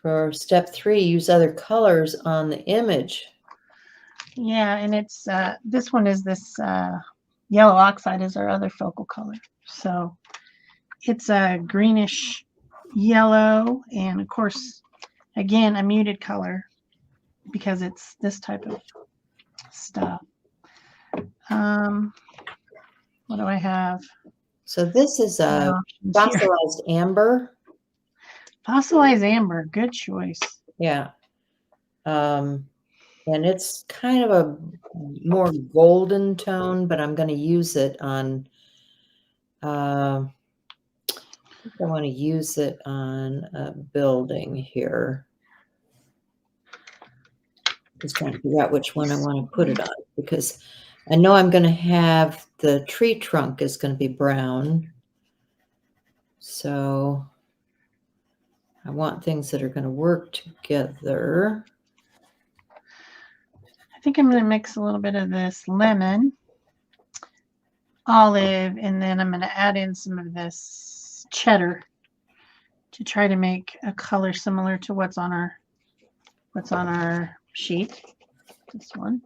For step 3, use other colors on the image. Yeah, and it's this one is this yellow oxide is our other focal color. So it's a greenish yellow, and of course, again, a muted color because it's this type of stuff. What do I have? So this is a fossilized amber. Fossilized amber, good choice. Yeah. And it's kind of a more golden tone, but I'm going to use it on, I think I want to use it on a building here. Just trying to figure out which one I want to put it on, because I know I'm going to have the tree trunk is going to be brown. So I want things that are going to work together. I think I'm going to mix a little bit of this lemon, olive, and then I'm going to add in some of this cheddar to try to make a color similar to what's on our sheet. This one.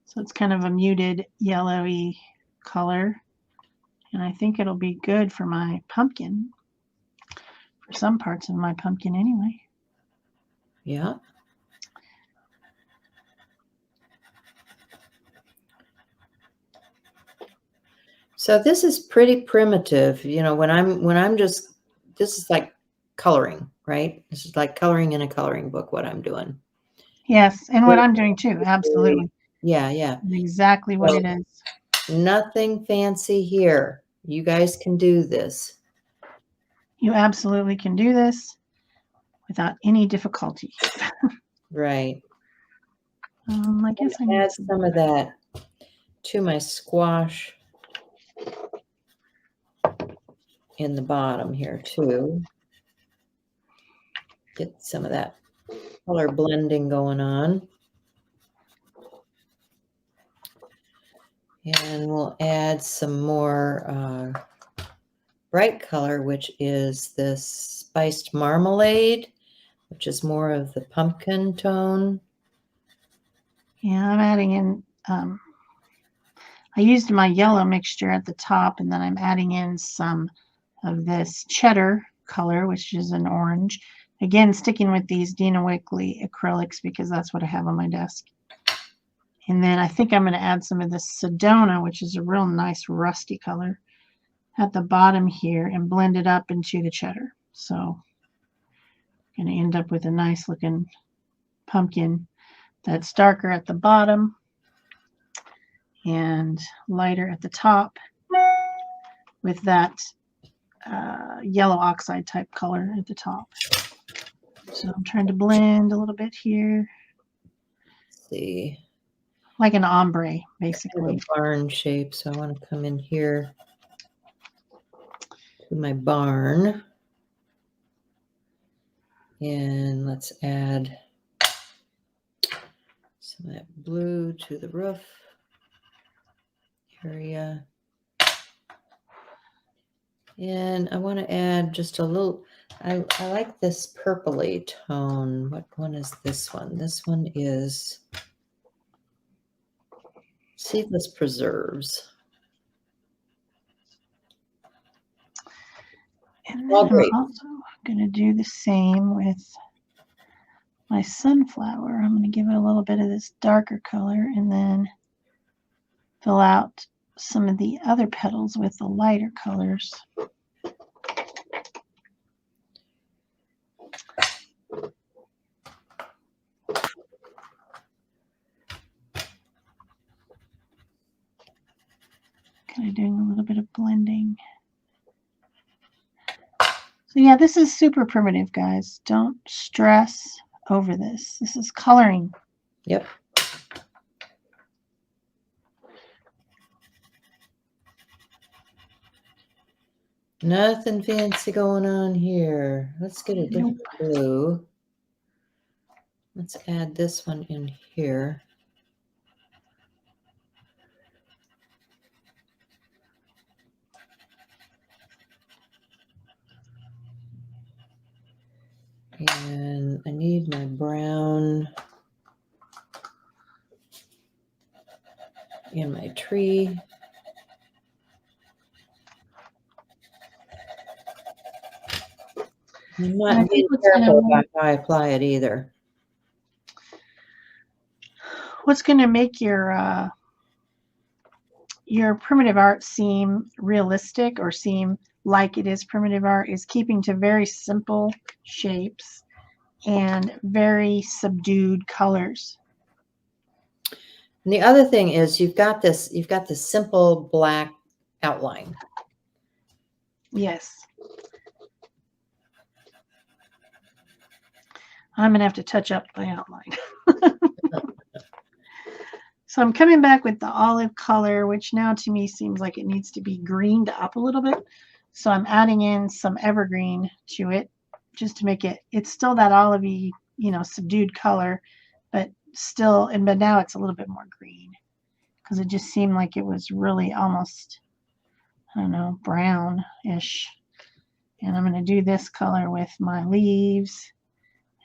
So it's kind of a muted yellowy color, and I think it'll be good for my pumpkin. For some parts of my pumpkin anyway. Yeah. So this is pretty primitive, you know, when I'm just, this is like coloring, right? This is like coloring in a coloring book, what I'm doing. Yes, and what I'm doing too, absolutely. Yeah, yeah. Exactly what it is. Nothing fancy here. You guys can do this. You absolutely can do this without any difficulty. Right. I guess I need add some of that to my squash in the bottom here too. Get some of that color blending going on. And we'll add some more bright color, which is this spiced marmalade, which is more of the pumpkin tone. Yeah, I'm adding in, I used my yellow mixture at the top, and then I'm adding in some of this cheddar color, which is an orange. Again, sticking with these Dina Wakley acrylics because that's what I have on my desk. And then I think I'm going to add some of this Sedona, which is a real nice rusty color, at the bottom here and blend it up into the cheddar. So I'm going to end up with a nice looking pumpkin that's darker at the bottom and lighter at the top with that yellow oxide type color at the top. So I'm trying to blend a little bit here. Let's see. Like an ombre, basically. Kind of a barn shape, so I want to come in here to my barn. And let's add some of that blue to the roof area. And I want to add just a little, I like this purpley tone. What one is this one? This one is Seedless Preserves. And then I'm also going to do the same with my sunflower. I'm going to give it a little bit of this darker color and then fill out some of the other petals with the lighter colors. Kind of doing a little bit of blending. So yeah, this is super primitive, guys. Don't stress over this. This is coloring. Yep. Nothing fancy going on here. Let's get a different blue. Let's add this one in here. And I need my brown in my tree. I'm And I not being think careful about how I apply it either. what's going to make your primitive art seem realistic or seem like it is primitive art is keeping to very simple shapes and very subdued colors. And the other thing is you've got this simple black outline. Yes. I'm going to have to touch up my outline. So I'm coming back with the olive color, which now to me seems like it needs to be greened up a little bit. So I'm adding in some evergreen to it just to make it's still that olivey, subdued color, but now it's a little bit more green because it just seemed like it was really almost, I don't know, brown-ish. And I'm going to do this color with my leaves,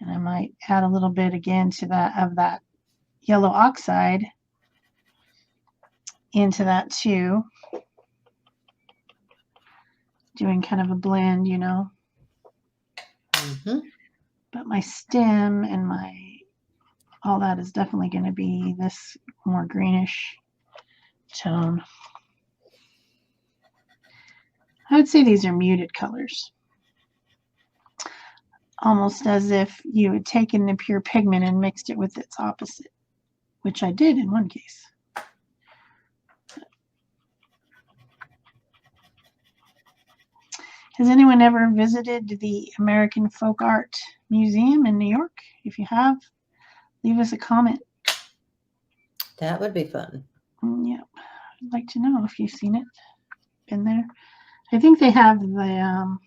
and I might add a little bit again to that yellow oxide into that too, doing kind of a blend, But my stem and all that is definitely going to be this more greenish tone. I would say these are muted colors, almost as if you had taken the pure pigment and mixed it with its opposite, which I did in one case. Has anyone ever visited the American Folk Art Museum in New York? If you have, leave us a comment. That would be fun. Yep. I'd like to know if you've seen it, been there. I think they have the,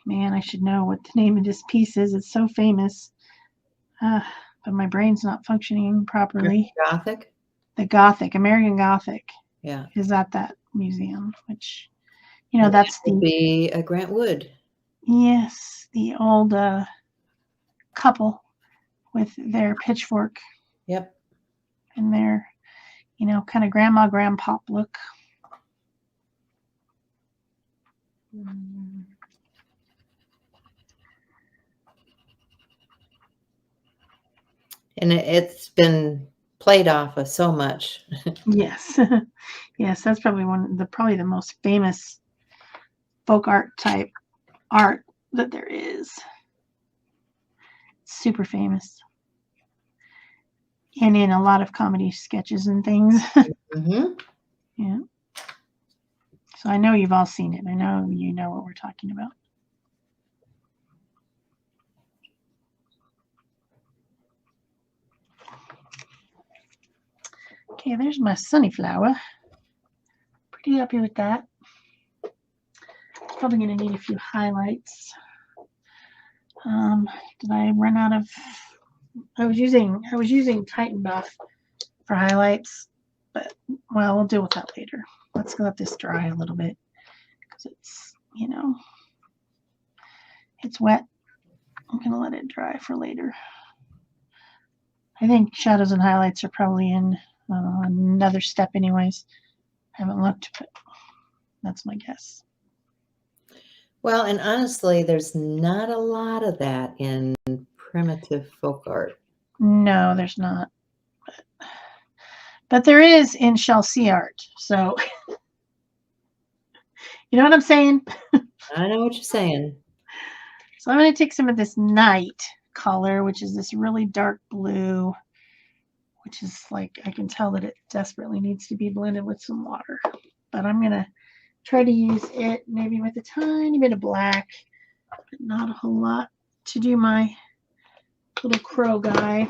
man, I should know what the name of this piece is. It's so famous, but my brain's not functioning properly. Gothic? The Gothic, American Gothic. Yeah. Is at that museum, which, that's would be a Grant Wood. Yes, the old couple with their pitchfork. Yep. And their, kind of grandpa look. And it's been played off of so much. Yes. Yes, that's probably probably the most famous folk art type art that there is. Super famous. And in a lot of comedy sketches and things. Yeah. So I know you've all seen it. I know you know what we're talking about. Okay, there's my sunnyflower. Pretty happy with that. Probably going to need a few highlights. Did I run out of? I was using Titan Buff for highlights, but well, we'll deal with that later. Let's let this dry a little bit because it's it's wet. I'm gonna let it dry for later. I think shadows and highlights are probably in another step anyways. I haven't looked, but that's my guess. Well, and honestly, there's not a lot of that in primitive folk art. No, there's not. But there is in Shel art. So, you know what I'm saying? I know what you're saying. So I'm going to take some of this night color, which is this really dark blue, which is like, I can tell that it desperately needs to be blended with some water. But I'm going to try to use it maybe with a tiny bit of black, but not a whole lot to do my little crow guy.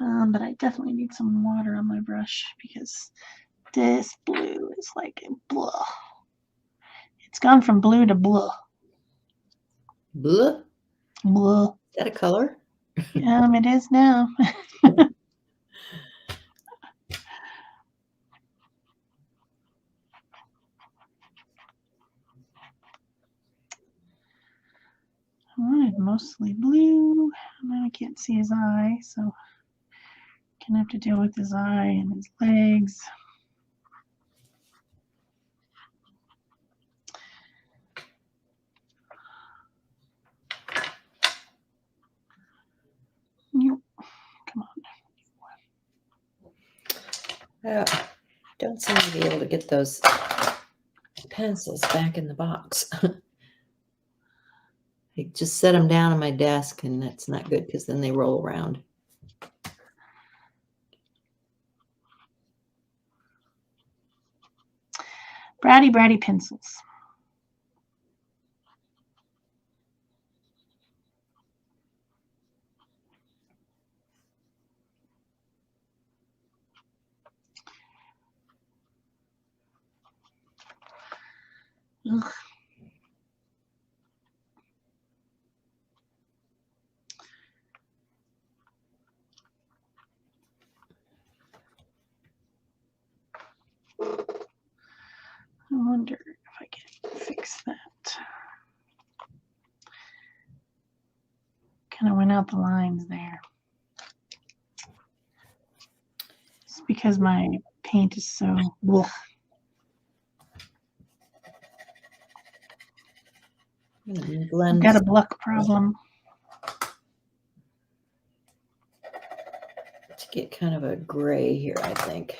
But I definitely need some water on my brush because this blue is like a blah. It's gone from blue to blah. Blah? Blah. Is that a color? It is now. painted mostly blue. Now I can't see his eye, so gonna have to deal with his eye and his legs. Yep. Come on. Don't seem to be able to get those pencils back in the box. I just set them down on my desk, and that's not good because then they roll around. Bratty pencils. Ugh. I wonder if I can fix that. Kind of went out the lines there. It's because my paint is so ugh. I've got a block problem. To get kind of a gray here, I think.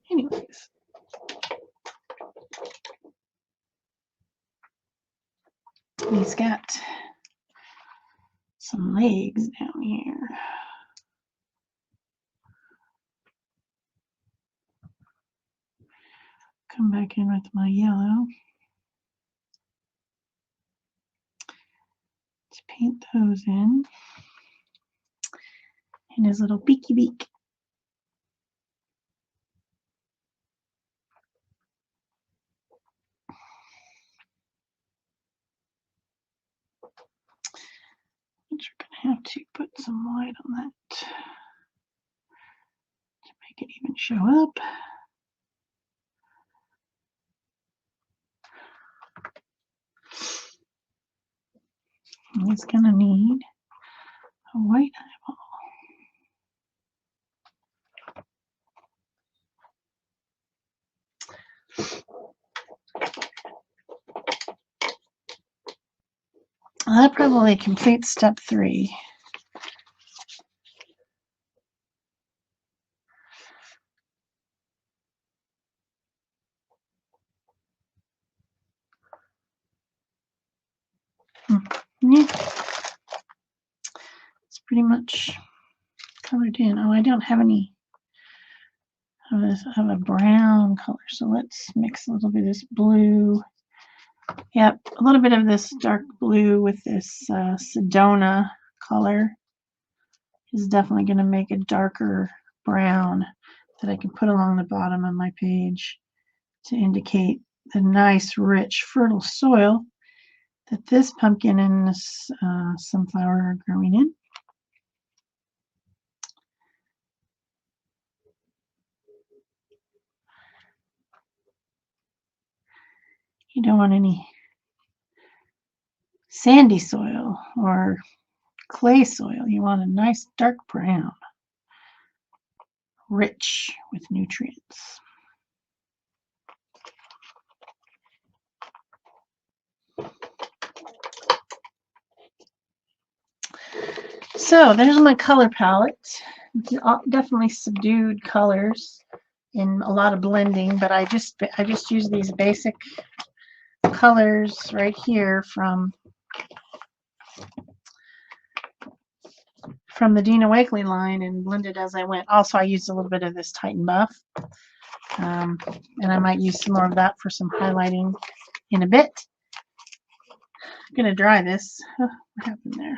Anyways. He's got some legs down here. Come back in with my yellow. Let's paint those in. And his little beaky beak. You're gonna have to put some white on that to make it even show up. And he's gonna need a white eyeball. That probably completes step 3. Yeah. It's pretty much colored in. Oh, I don't have any of this. I have a brown color, so let's mix a little bit of this blue. Yep, a little bit of this dark blue with this Sedona color is definitely going to make a darker brown that I can put along the bottom of my page to indicate the nice, rich, fertile soil that this pumpkin and this sunflower are growing in. You don't want any sandy soil or clay soil. You want a nice dark brown, rich with nutrients. So there's my color palette. definitely subdued colors and a lot of blending, but I just use these basic colors right here from the Dina Wakley line and blended as I went. Also, I used a little bit of this Titan Buff, and I might use some more of that for some highlighting in a bit. I'm gonna dry this. Oh, what happened there?